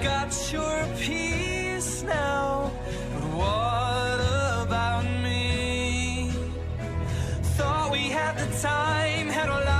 got your peace now, but what about me? Thought we had the time, had our lives